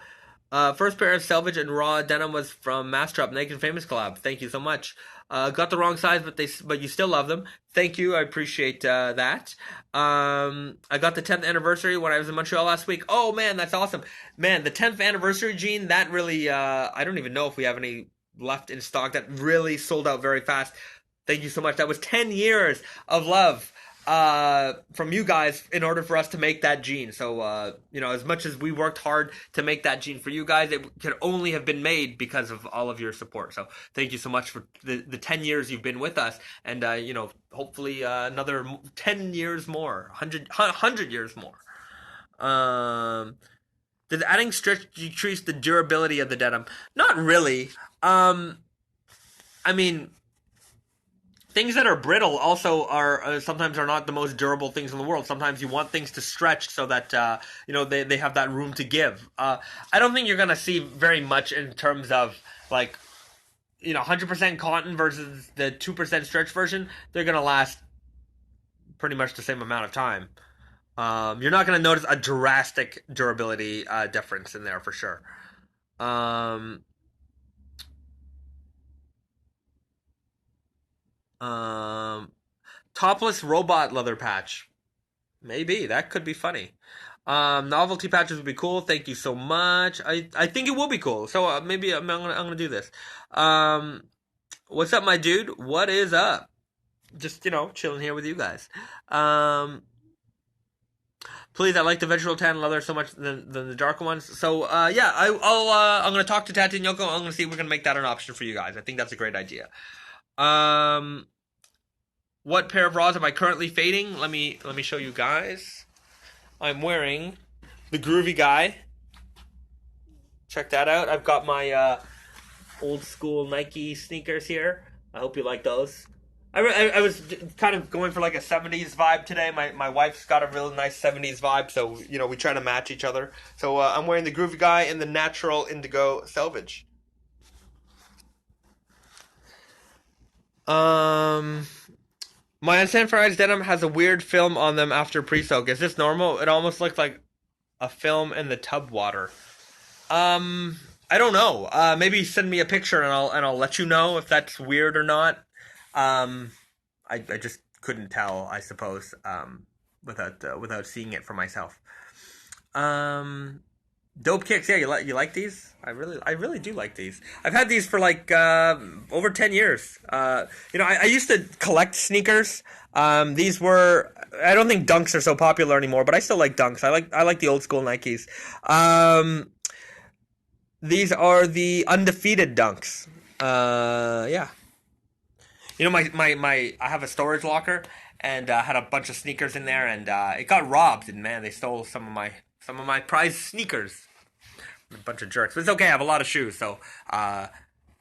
First pair of Salvage and Raw denim was from Mastrop Naked Famous collab. Thank you so much. Got the wrong size, but you still love them. Thank you. I appreciate that. I got the 10th anniversary when I was in Montreal last week. Oh man, that's awesome. Man, the 10th anniversary jean, that really I don't even know if we have any left in stock. That really sold out very fast. Thank you so much. That was 10 years of love from you guys in order for us to make that jean. So, as much as we worked hard to make that jean for you guys, it could only have been made because of all of your support. So thank you so much for the 10 years you've been with us. And, hopefully, another 10 years more, 100 years more. Does adding stretch decrease the durability of the denim? Not really. I mean, things that are brittle also are sometimes are not the most durable things in the world. Sometimes you want things to stretch so that they have that room to give. I don't think you're gonna see very much in terms of like 100% cotton versus the 2% stretch version. They're gonna last pretty much the same amount of time. You're not gonna notice a drastic durability difference in there for sure. Um, um, Topless robot leather patch. Maybe that could be funny. Novelty patches would be cool. Thank you so much. I think it will be cool. So maybe I'm gonna do this. Um, what's up, my dude? What is up? Just chilling here with you guys. Um, Please, I like the vegetable tan leather so much than the darker ones. So yeah, I'm gonna talk to Tati and Yoko. I'm gonna see if we're gonna make that an option for you guys. I think that's a great idea. Um, what pair of raws am I currently fading? Let me show you guys. I'm wearing the Groovy Guy. Check that out. I've got my old school Nike sneakers here. I hope you like those. I was kind of going for like a 70s vibe today. My wife's got a really nice 70s vibe, so we try to match each other. So I'm wearing the Groovy Guy in the natural indigo Salvage. My unsanitized denim has a weird film on them after pre-soak. Is this normal? It almost looks like a film in the tub water. I don't know. Maybe send me a picture and I'll let you know if that's weird or not. I just couldn't tell, I suppose, without seeing it for myself. Um, Dope kicks, yeah, you like these? I really do like these. I've had these for like over 10 years. I used to collect sneakers. These were I don't think Dunks are so popular anymore, but I still like Dunks. I like the old school Nikes. Um, these are the undefeated Dunks. Yeah. I have a storage locker and had a bunch of sneakers in there, and it got robbed. And man, they stole some of my prized sneakers. A bunch of jerks, but it's okay. I have a lot of shoes, so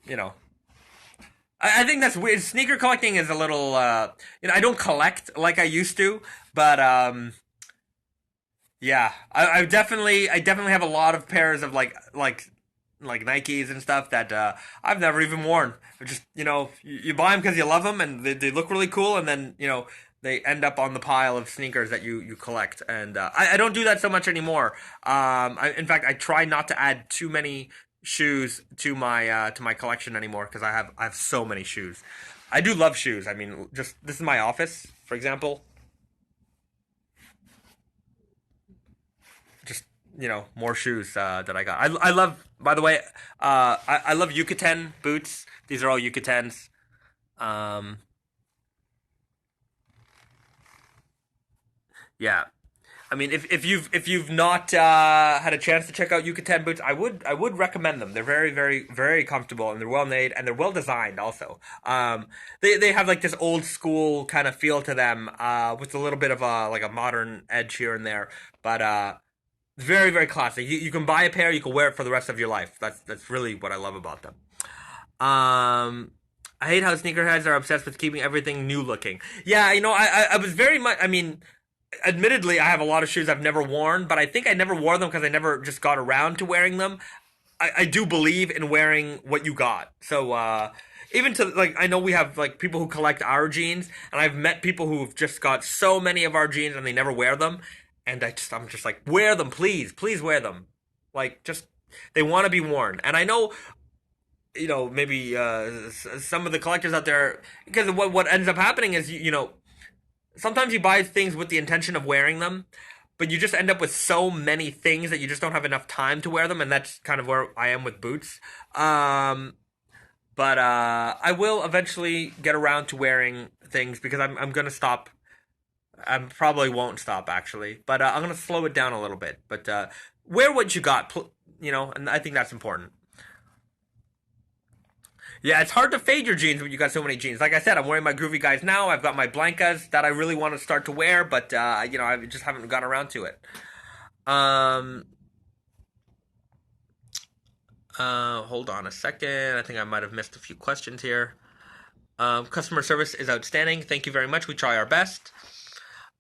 you know. I think that's weird. Sneaker collecting is a little. I don't collect like I used to, but yeah, I definitely have a lot of pairs of like Nikes and stuff that I've never even worn. They're just you buy them because you love them and they look really cool, and then they end up on the pile of sneakers that you collect, and I don't do that so much anymore. In fact, I try not to add too many shoes to my collection anymore because I have so many shoes. I do love shoes. I mean, just this is my office, for example. Just more shoes that I got. I love. By the way, I love Yucatan boots. These are all Yucatans. Um, yeah, I mean, if you've not had a chance to check out Yucatan boots, I would recommend them. They're very comfortable and they're well made and they're well designed. Also, they have like this old school kind of feel to them, with a little bit of a like a modern edge here and there. But very classic. You can buy a pair, you can wear it for the rest of your life. That's really what I love about them. I hate how sneakerheads are obsessed with keeping everything new looking. Yeah, I was very much. I mean, admittedly, I have a lot of shoes I've never worn, but I think I never wore them because I never just got around to wearing them. I do believe in wearing what you got. So, even to like, I know we have like people who collect our jeans, and I've met people who've just got so many of our jeans and they never wear them. And I'm just like, wear them, please wear them. Like, just, they want to be worn. And I know, maybe some of the collectors out there, because what ends up happening is, sometimes you buy things with the intention of wearing them, but you just end up with so many things that you just don't have enough time to wear them, and that's kind of where I am with boots. But I will eventually get around to wearing things because I'm gonna stop. I probably won't stop actually, but I'm gonna slow it down a little bit. But wear what you got, and I think that's important. Yeah, it's hard to fade your jeans when you got so many jeans. Like I said, I'm wearing my groovy guys now. I've got my blancas that I really want to start to wear, but I just haven't gotten around to it. Um, Hold on a second. I think I might have missed a few questions here. Customer service is outstanding. Thank you very much. We try our best.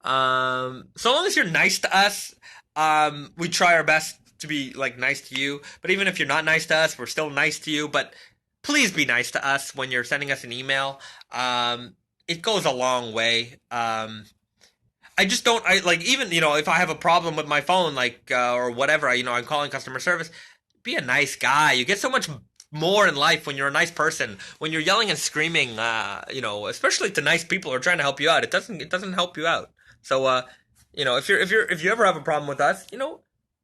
So long as you're nice to us, we try our best to be like nice to you. But even if you're not nice to us, we're still nice to you. But please be nice to us when you're sending us an email. It goes a long way. I just don't. I like even if I have a problem with my phone, like or whatever. I'm calling customer service. Be a nice guy. You get so much more in life when you're a nice person. When you're yelling and screaming, especially to nice people who are trying to help you out, it doesn't help you out. So, if you ever have a problem with us,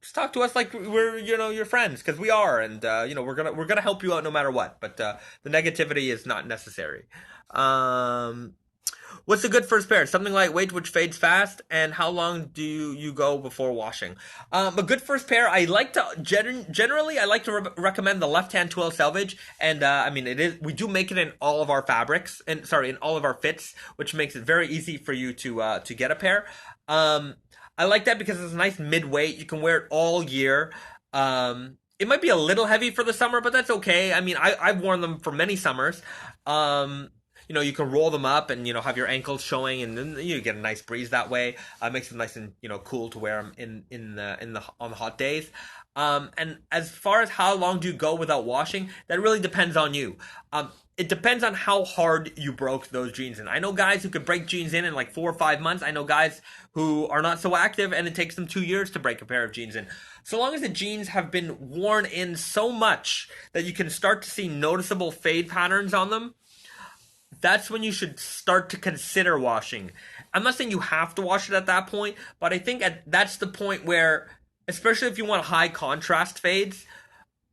just talk to us like we're your friends because we are, and we're gonna help you out no matter what. But the negativity is not necessary. Um, What's a good first pair? Something lightweight which fades fast, and how long do you go before washing? A good first pair, I like to generally I like to recommend the left hand twill Salvage, and I mean we do make it in all of our fabrics, and sorry, in all of our fits, which makes it very easy for you to get a pair. Um, I like that because it's a nice mid-weight. You can wear it all year. It might be a little heavy for the summer, but that's okay. I mean, I've worn them for many summers. Um, you can roll them up and have your ankles showing, and then you get a nice breeze that way. Makes it nice and cool to wear them in the on the hot days. And as far as how long do you go without washing, that really depends on you. It depends on how hard you broke those jeans in. I know guys who could break jeans in like 4 or 5 months. I know guys who are not so active and it takes them 2 years to break a pair of jeans in. So long as the jeans have been worn in so much that you can start to see noticeable fade patterns on them, that's when you should start to consider washing. I'm not saying you have to wash it at that point, but I think that's the point where, especially if you want high contrast fades,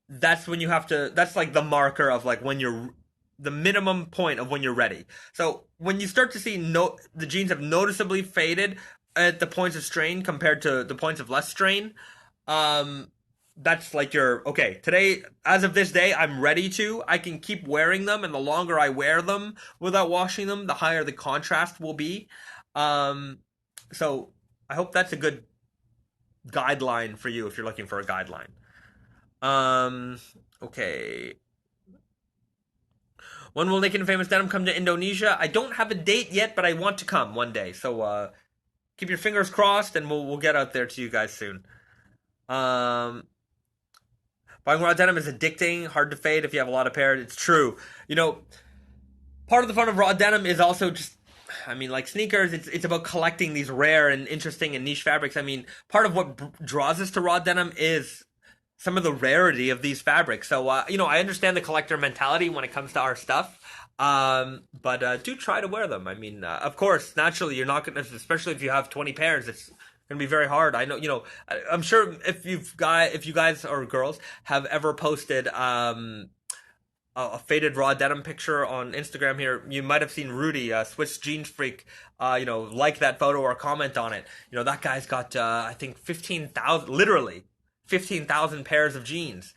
that's when you have to. That's like the marker of like when you're the minimum point of when you're ready. So when you start to see the jeans have noticeably faded at the points of strain compared to the points of less strain, um, that's like your okay. Today, as of this day, I'm ready to. I can keep wearing them, and the longer I wear them without washing them, the higher the contrast will be. Um, so I hope that's a good guideline for you if you're looking for a guideline. Um, okay. When will Naked and Famous Denim come to Indonesia? I don't have a date yet, but I want to come one day. So keep your fingers crossed, and we'll get out there to you guys soon. Um, Buying raw denim is addicting, hard to fade if you have a lot of pairs. It's true. Part of the fun of raw denim is also just I mean, like sneakers, it's about collecting these rare and interesting and niche fabrics. I mean, part of what draws us to raw denim is some of the rarity of these fabrics. So, I understand the collector mentality when it comes to our stuff. But do try to wear them. I mean, of course, naturally, you're not going to, especially if you have 20 pairs, it's going to be very hard. I know, I'm sure if you guys or girls have ever posted, a faded raw denim picture on Instagram here, you might have seen Rudy, Swiss jeans freak, like that photo or comment on it. That guy's got, I think 15,000, literally 15,000 pairs of jeans.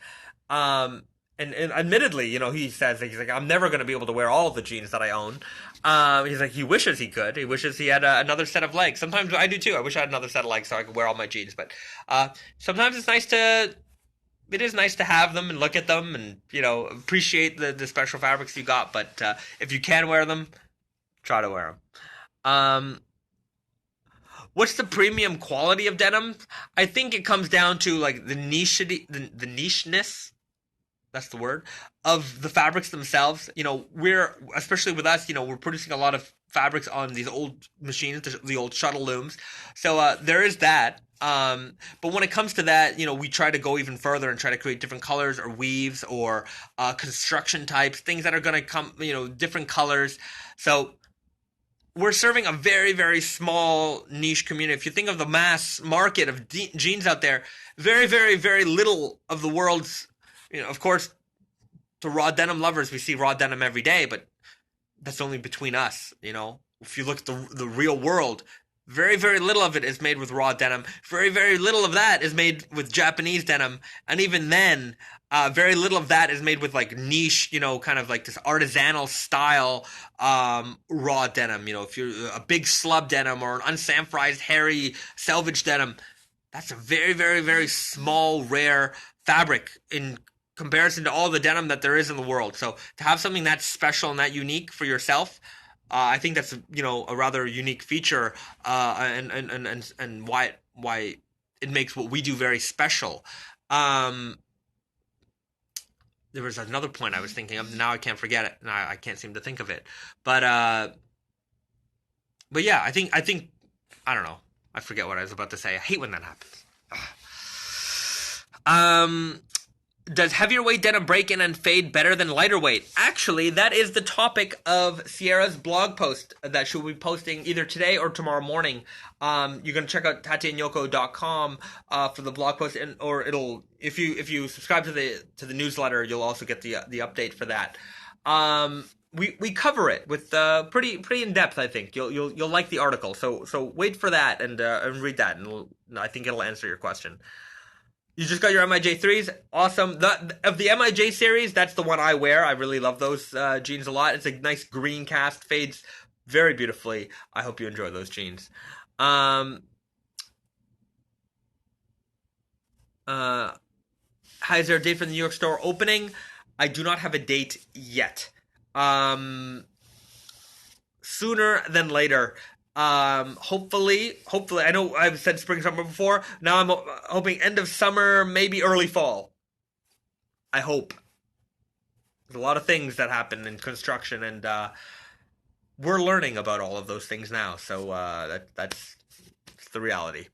And admittedly, he says, he's like, I'm never going to be able to wear all of the jeans that I own. He's like, he wishes he could. He wishes he had another set of legs. Sometimes I do too. I wish I had another set of legs so I could wear all my jeans. But sometimes it is nice to have them and look at them and appreciate the special fabrics you got. But if you can wear them, try to wear them. What's the premium quality of denim? I think it comes down to like the nicheness. That's the word of the fabrics themselves. We're especially with us. We're producing a lot of fabrics on these old machines, the old shuttle looms. So there is that. But when it comes to that, we try to go even further and try to create different colors or weaves or construction types, things that are going to come, different colors. So we're serving a very, very small niche community. If you think of the mass market of jeans out there, very, very, very little of the world's, of course, to raw denim lovers, we see raw denim every day, but that's only between us, If you look at the real world, very, very little of it is made with raw denim. Very, very little of that is made with Japanese denim. And even then, very little of that is made with like niche, kind of like this artisanal style raw denim. If you're a big slub denim or an unsanforized hairy Salvage denim, that's a very, very, very small, rare fabric in comparison to all the denim that there is in the world. So to have something that's special and that unique for yourself, I think that's a rather unique feature, and why it makes what we do very special. There was another point I was thinking of. Now I can't forget it, and I can't seem to think of it. But yeah, I think I don't know. I forget what I was about to say. I hate when that happens. Does heavier weight denim break in and fade better than lighter weight? Actually, that is the topic of Sierra's blog post that she'll be posting either today or tomorrow morning. You can check out tatenyoko.com for the blog post, or it'll if you subscribe to the newsletter, you'll also get the update for that. We cover it with pretty in depth. I think you'll like the article. So wait for that and read that, and I think it'll answer your question. You just got your MIJ3s. Awesome. Of the MIJ series, that's the one I wear. I really love those jeans a lot. It's a nice green cast. Fades very beautifully. I hope you enjoy those jeans. Hi, is there a date for the New York store opening? I do not have a date yet. Sooner than later. Hopefully, I know I've said spring, summer before. Now I'm hoping end of summer, maybe early fall. I hope. There's a lot of things that happen in construction, and we're learning about all of those things now. So that's the reality.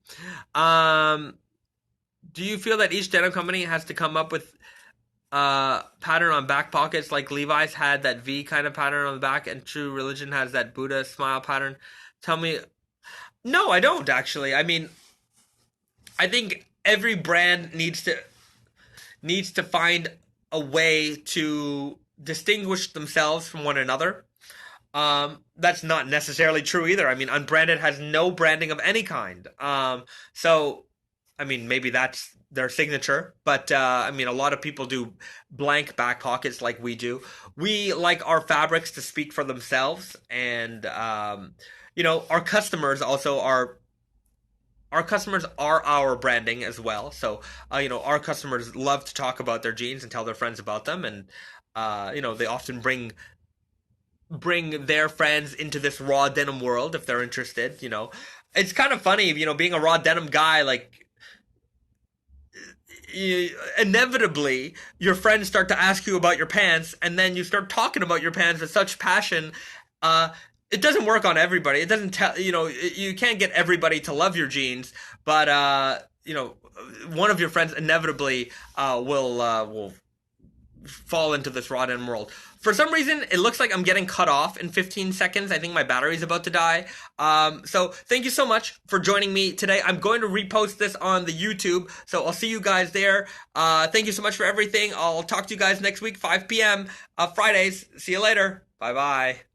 Do you feel that each denim company has to come up with pattern on back pockets, like Levi's had that V kind of pattern on the back, and True Religion has that Buddha smile pattern? Tell me. No, I don't actually. I mean, I think every brand needs to find a way to distinguish themselves from one another. That's not necessarily true either. I mean, Unbranded has no branding of any kind. So, I mean, maybe that's their signature, but I mean, a lot of people do blank back pockets like we do. We like our fabrics to speak for themselves, and our customers also are. Our customers are our branding as well. So, our customers love to talk about their jeans and tell their friends about them, and they often bring their friends into this raw denim world if they're interested. It's kind of funny, being a raw denim guy, like. Inevitably your friends start to ask you about your pants, and then you start talking about your pants with such passion, it doesn't work on everybody. It doesn't tell, you can't get everybody to love your jeans, but one of your friends inevitably will fall into this raw denim world. For some reason, it looks like I'm getting cut off in 15 seconds. I think my battery's about to die. So thank you so much for joining me today. I'm going to repost this on the YouTube, so I'll see you guys there. Thank you so much for everything. I'll talk to you guys next week, 5 p.m. Fridays. See you later. Bye-bye.